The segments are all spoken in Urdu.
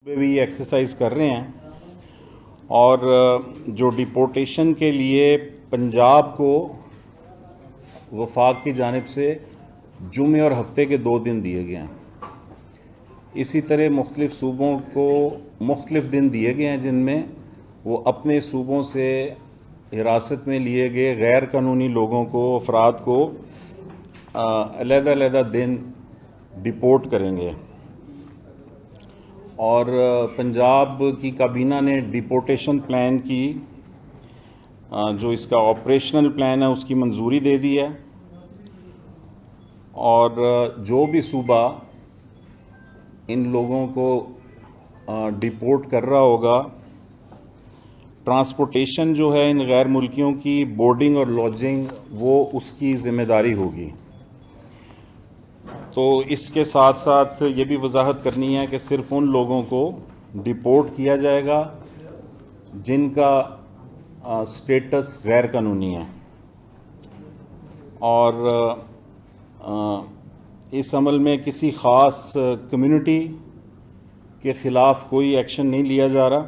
بھی یہ ایکسرسائز کر رہے ہیں اور جو ڈیپورٹیشن کے لیے پنجاب کو وفاق کی جانب سے جمعے اور ہفتے کے 2 دن دیے گئے ہیں، اسی طرح مختلف صوبوں کو مختلف دن دیے گئے ہیں جن میں وہ اپنے صوبوں سے حراست میں لیے گئے غیر قانونی لوگوں کو، افراد کو علیحدہ علیحدہ دن ڈیپورٹ کریں گے۔ اور پنجاب کی کابینہ نے ڈیپورٹیشن پلان کی جو اس کا آپریشنل پلان ہے اس کی منظوری دے دی ہے، اور جو بھی صوبہ ان لوگوں کو ڈیپورٹ کر رہا ہوگا، ٹرانسپورٹیشن جو ہے ان غیر ملکیوں کی بورڈنگ اور لاڈجنگ وہ اس کی ذمہ داری ہوگی۔ تو اس کے ساتھ ساتھ یہ بھی وضاحت کرنی ہے کہ صرف ان لوگوں کو ڈیپورٹ کیا جائے گا جن کا سٹیٹس غیر قانونی ہے، اور اس عمل میں کسی خاص کمیونٹی کے خلاف کوئی ایکشن نہیں لیا جا رہا۔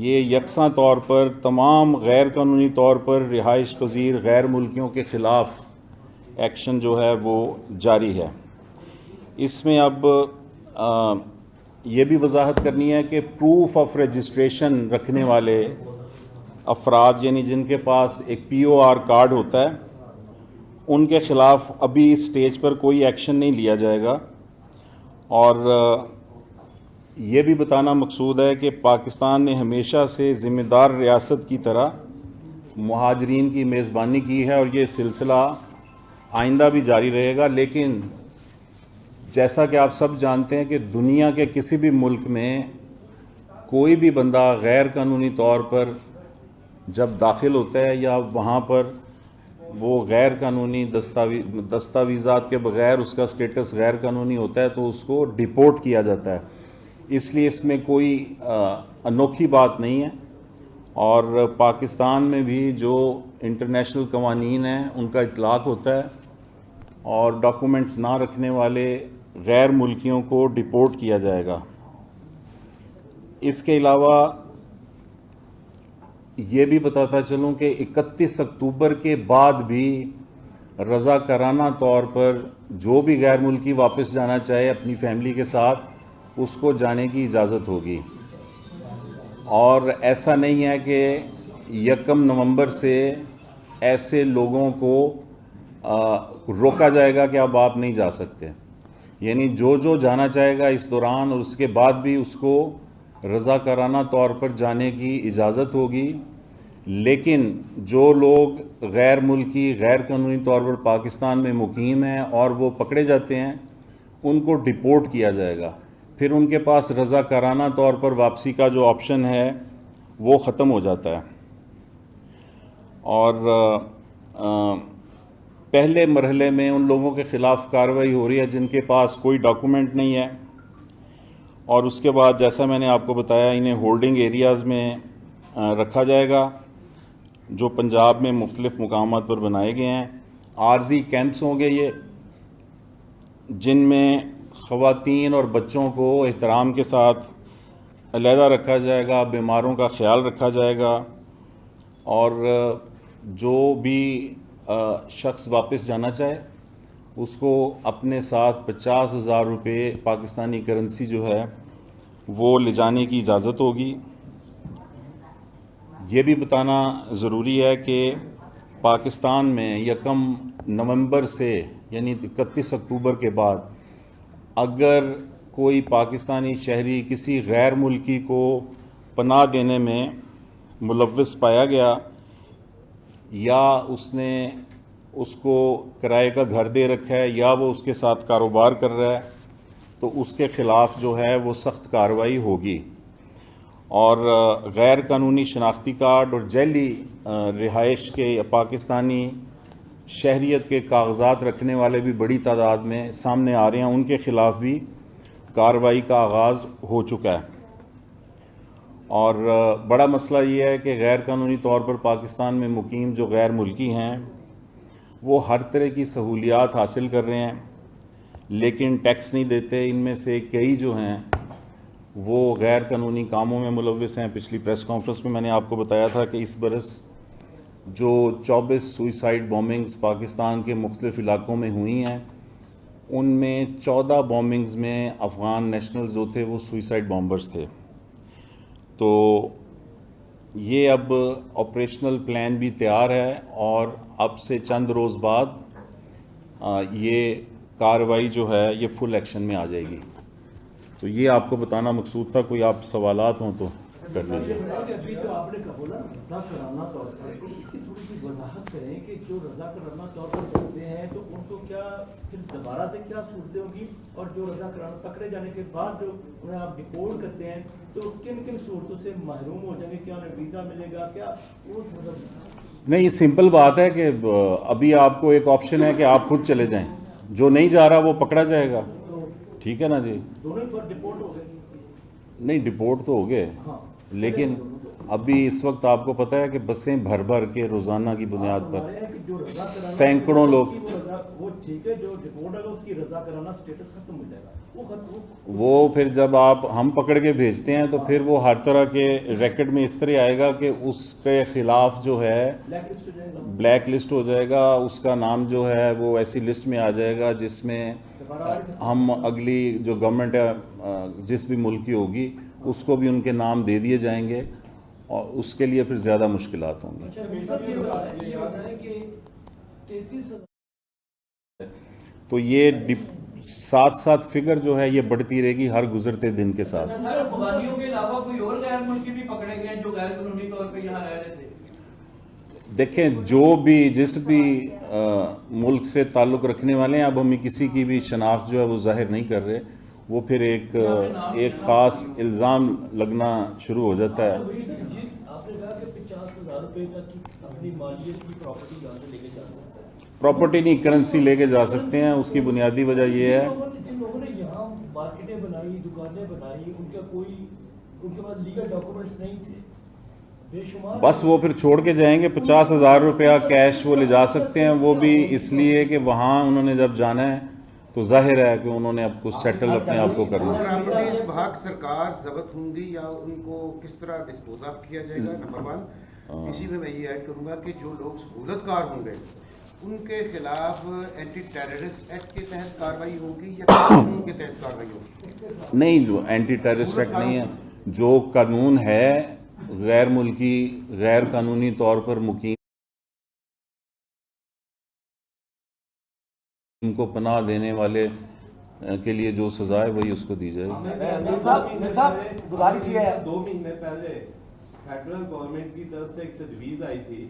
یہ یکساں طور پر تمام غیر قانونی طور پر رہائش پذیر غیر ملکیوں کے خلاف ایکشن جو ہے وہ جاری ہے۔ اس میں اب یہ بھی وضاحت کرنی ہے کہ پروف آف رجسٹریشن رکھنے والے افراد، یعنی جن کے پاس ایک POR کارڈ ہوتا ہے، ان کے خلاف ابھی اس سٹیج پر کوئی ایکشن نہیں لیا جائے گا۔ اور یہ بھی بتانا مقصود ہے کہ پاکستان نے ہمیشہ سے ذمہ دار ریاست کی طرح مہاجرین کی میزبانی کی ہے، اور یہ سلسلہ آئندہ بھی جاری رہے گا۔ لیکن جیسا کہ آپ سب جانتے ہیں کہ دنیا کے کسی بھی ملک میں کوئی بھی بندہ غیر قانونی طور پر جب داخل ہوتا ہے یا وہاں پر وہ غیر قانونی دستاویزات کے بغیر اس کا سٹیٹس غیر قانونی ہوتا ہے تو اس کو ڈیپورٹ کیا جاتا ہے۔ اس لیے اس میں کوئی انوکھی بات نہیں ہے، اور پاکستان میں بھی جو انٹرنیشنل قوانین ہیں ان کا اطلاق ہوتا ہے، اور ڈاکومنٹس نہ رکھنے والے غیر ملکیوں کو ڈیپورٹ کیا جائے گا۔ اس کے علاوہ یہ بھی بتاتا چلوں کہ 31 اکتوبر کے بعد بھی رضاکارانہ طور پر جو بھی غیر ملکی واپس جانا چاہے اپنی فیملی کے ساتھ، اس کو جانے کی اجازت ہوگی۔ اور ایسا نہیں ہے کہ 1 نومبر سے ایسے لوگوں کو روکا جائے گا کہ اب آپ نہیں جا سکتے، یعنی جو جانا چاہے گا اس دوران اور اس کے بعد بھی اس کو رضاکارانہ طور پر جانے کی اجازت ہوگی۔ لیکن جو لوگ غیر ملکی غیر قانونی طور پر پاکستان میں مقیم ہیں اور وہ پکڑے جاتے ہیں، ان کو ڈیپورٹ کیا جائے گا، پھر ان کے پاس رضاکارانہ طور پر واپسی کا جو آپشن ہے وہ ختم ہو جاتا ہے۔ اور پہلے مرحلے میں ان لوگوں کے خلاف کارروائی ہو رہی ہے جن کے پاس کوئی ڈاکومنٹ نہیں ہے، اور اس کے بعد جیسا میں نے آپ کو بتایا انہیں ہولڈنگ ایریاز میں رکھا جائے گا جو پنجاب میں مختلف مقامات پر بنائے گئے ہیں۔ عارضی کیمپس ہوں گے یہ، جن میں خواتین اور بچوں کو احترام کے ساتھ علیحدہ رکھا جائے گا، بیماروں کا خیال رکھا جائے گا، اور جو بھی شخص واپس جانا چاہے اس کو اپنے ساتھ 50,000 روپے پاکستانی کرنسی جو ہے وہ لے جانے کی اجازت ہوگی۔ یہ بھی بتانا ضروری ہے کہ پاکستان میں 1 نومبر سے یعنی 31 اکتوبر کے بعد اگر کوئی پاکستانی شہری کسی غیر ملکی کو پناہ دینے میں ملوث پایا گیا، یا اس نے اس کو کرائے کا گھر دے رکھا ہے، یا وہ اس کے ساتھ کاروبار کر رہا ہے، تو اس کے خلاف جو ہے وہ سخت کارروائی ہوگی۔ اور غیر قانونی شناختی کارڈ اور جعلی رہائش کے پاکستانی شہریت کے کاغذات رکھنے والے بھی بڑی تعداد میں سامنے آ رہے ہیں، ان کے خلاف بھی کارروائی کا آغاز ہو چکا ہے۔ اور بڑا مسئلہ یہ ہے کہ غیر قانونی طور پر پاکستان میں مقیم جو غیر ملکی ہیں وہ ہر طرح کی سہولیات حاصل کر رہے ہیں، لیکن ٹیکس نہیں دیتے۔ ان میں سے کئی جو ہیں وہ غیر قانونی کاموں میں ملوث ہیں. پچھلی پریس کانفرنس میں نے آپ کو بتایا تھا کہ اس برس جو 24 سوئسائڈ بومبنگز پاکستان کے مختلف علاقوں میں ہوئی ہیں ان میں 14 بومبنگز میں افغان نیشنلز جو تھے وہ سوئسائڈ بامبرز تھے. تو یہ اب آپریشنل پلان بھی تیار ہے اور اب سے چند روز بعد یہ کارروائی جو ہے یہ فل ایکشن میں آ جائے گی. تو یہ آپ کو بتانا مقصود تھا. کوئی آپ سوالات ہوں تو کر لیجیے. ابھی جو آپ نے بولا رضا کرانہ طور پر اس کی تھوڑی سی وضاحت کریں کہ جو رضا کرانہ طور پر کرتے ہیں تو ان کو کیا پھر دوبارہ سے کیا صورتیں ہوگی اور جو رضا کرانہ پکڑے جانے کے بعد جو انہیں آپ ڈپورٹ کرتے ہیں تو کن کن صورتوں سے محروم ہو جائیں گے؟ کیا انہیں ویزا ملے گا؟ کیا وہ نہیں، یہ سمپل بات ہے کہ ابھی آپ کو ایک آپشن ہے کہ آپ خود چلے جائیں. جو نہیں جا رہا وہ پکڑا جائے گا. ٹھیک ہے نا جی. دونوں پر ڈپورٹ ہو گئے؟ نہیں، ڈپورٹ تو ہو گئے لیکن ابھی اس وقت آپ کو پتہ ہے کہ بسیں بھر بھر کے روزانہ کی بنیاد پر سینکڑوں لوگ وہ پھر جب ہم پکڑ کے بھیجتے ہیں تو پھر وہ ہر طرح کے ریکٹ میں اس طرح آئے گا کہ اس کے خلاف جو ہے بلیک لسٹ ہو جائے گا. اس کا نام جو ہے وہ ایسی لسٹ میں آ جائے گا جس میں ہم اگلی جو گورنمنٹ ہے جس بھی ملک کی ہوگی اس کو بھی ان کے نام دے دیے جائیں گے اور اس کے لیے پھر زیادہ مشکلات ہوں گی. تو یہ ساتھ ساتھ فگر جو ہے یہ بڑھتی رہے گی ہر گزرتے دن کے ساتھ. افغانیوں کے علاوہ کوئی اور غیر ملکی بھی پکڑے گئے جو غیر قانونی طور پہ یہاں رہ رہے تھے؟ دیکھیں جو بھی جس بھی ملک سے تعلق رکھنے والے ہیں اب ہم کسی کی بھی شناخت جو ہے وہ ظاہر نہیں کر رہے. وہ پھر ایک خاص الزام لگنا شروع ہو جاتا ہے. آپ نے کہا کہ 50,000 روپے تک کی اپنی مالیت کی پراپرٹی یہاں سے لے کے جا سکتا ہے. پراپرٹی نہیں، کرنسی لے کے جا سکتے ہیں. اس کی بنیادی وجہ یہ ہے جن لوگوں نے یہاں مارکیٹیں بنائی، دکانیں بنائی، ان کے پاس لیگل ڈاکومنٹس نہیں تھے بے شمار. بس وہ پھر چھوڑ کے جائیں گے. 50,000 روپیہ کیش وہ لے جا سکتے ہیں. وہ بھی اس لیے کہ وہاں انہوں نے جب جانا ہے تو ظاہر ہے کہ انہوں نے اب کچھ سیٹل اپنے آپ کو کرنا ہے. پراپرٹیز بھاگ سرکار ضبط ہوں گی یا ان کو کس طرح ڈسپوز آف کیا جائے گا؟ نمبر 1. اسی میں یہ ایڈ کروں گا کہ جو لوگ سہولت کار ہوں گے ان کے خلاف اینٹی ٹیررسٹ ایکٹ کے تحت کارروائی ہوگی یا قانون کے تحت کارروائی ہوگی؟ نہیں، اینٹی ٹیررسٹ ایکٹ نہیں ہے. جو قانون ہے غیر ملکی غیر قانونی طور پر مقیم ان کو پناہ دینے والے کے لیے جو سزا ہے وہی اس کو دی جائے گی. گزارش یہ ہے 2 مہینے پہلے فیڈرل گورنمنٹ کی طرف سے ایک تجویز آئی تھی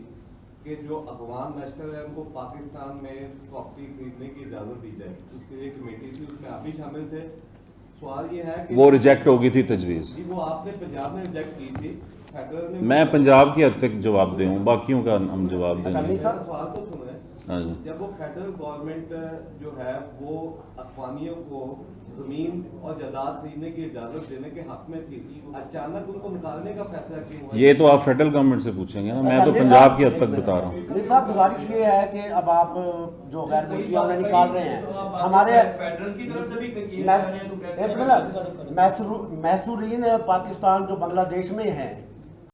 کہ جو افغان نیشنل ہے ان کو پاکستان میں پراپرٹی خریدنے کی اجازت دی جائے. اس کے لیے کمیٹی تھی، اس میں آپ بھی شامل تھے. سوال یہ ہے کہ وہ ریجیکٹ ہو گئی تھی تجویز. وہ آپ نے پنجاب میں ریجیکٹ کی تھی. میں پنجاب کی حد تک جواب دے ہوں، باقیوں کا ہم جواب دیں گے. سوال تو سنیں، جب وہ فیڈرل گورنمنٹ جو ہے وہ افغانیوں کو زمین اور جائیداد خریدنے کی اجازت دینے کے حق میں تھی، اچانک ان کو نکالنے کا فیصلہ کیوں ہوا؟ یہ تو آپ فیڈرل گورنمنٹ سے پوچھیں گے نا. میں تو پنجاب کی حد تک بتا رہا ہوں. میر صاحب گزارش یہ ہے کہ اب آپ جو غیر ملکی انہیں نکال رہے ہیں ہمارے فیڈرل کی طرف سے بھی ایک منٹ محصورین پاکستان جو بنگلہ دیش میں ہیں